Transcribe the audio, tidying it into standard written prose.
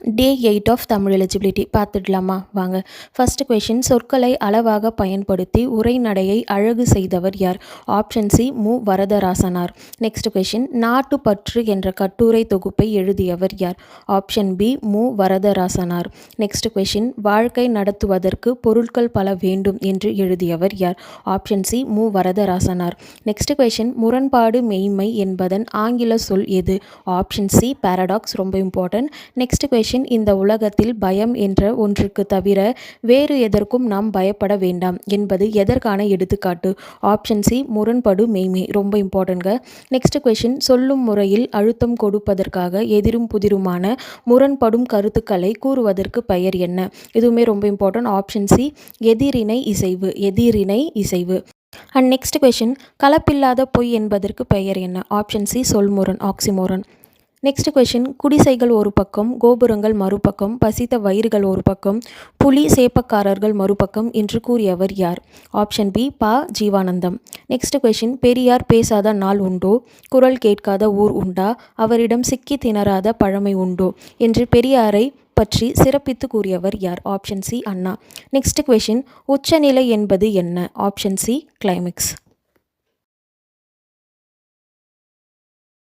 Day 8 of Tamil eligibility பார்த்துடலாமா வாங்க. First question, சொற்களை அளவாக பயன்படுத்தி உரைநடையை அழகு செய்தவர் யார்? ஆப்ஷன் சி மு வரதராசனார். நெக்ஸ்ட் கொஷின், நாட்டுப்பற்று என்ற கட்டுரை தொகுப்பை எழுதியவர் யார்? ஆப்ஷன் பி மு வரதராசனார். நெக்ஸ்ட் கொஷின், வாழ்க்கை நடத்துவதற்கு பொருட்கள் பல வேண்டும் என்று எழுதியவர் யார்? ஆப்ஷன் சி மு வரதராசனார். நெக்ஸ்ட் கொஷின், முரண்பாடு மெய்மை என்பதன் ஆங்கில சொல் எது? Option C paradox. ரொம்ப இம்பார்ட்டன்ட். நெக்ஸ்ட் கொஷின், இந்த உலகத்தில் பயம் என்ற ஒன்றுக்கு தவிர வேறு எதற்கும் நாம் பயப்பட வேண்டாம் என்பது எதற்கான எடுத்துக்காட்டு? ஆப்ஷன் சி முரண்படு மெய்மை. ரொம்ப இம்பார்ட்டன்ட்ங்க. நெக்ஸ்ட் கொஷின், சொல்லும் முறையில் அழுத்தம் கொடுப்பதற்காக எதிரும் புதிருமான முரண்படும் கருத்துக்களை கூறுவதற்கு பெயர் என்ன? இதுவுமே ரொம்ப இம்பார்ட்டன்ட். ஆப்ஷன் சி எதிரிணை இசைவு. எதிரிணை இசைவு. அண்ட் நெக்ஸ்ட் கொஷின், கலப்பில்லாத பொய் என்பதற்கு பெயர் என்ன? ஆப்ஷன் சி சொல்முரண். ஆக்சிமோரன். நெக்ஸ்ட் கொஷின், குடிசைகள் ஒரு பக்கம், கோபுரங்கள் மறுபக்கம், பசித்த வயிறுகள் ஒரு பக்கம், புலி சேப்பக்காரர்கள் மறுபக்கம் என்று கூறியவர் யார்? ஆப்ஷன் பி ப ஜீவானந்தம். நெக்ஸ்ட் கொஷின், பெரியார் பேசாத நாள் உண்டோ, குரல் கேட்காத ஊர் உண்டா, அவரிடம் சிக்கி திணறாத பழமை உண்டோ என்று பெரியாரை பற்றி சிறப்பித்து கூறியவர் யார்? ஆப்ஷன் சி அண்ணா. நெக்ஸ்ட் கொஷின், உச்சநிலை என்பது என்ன? Option C climax.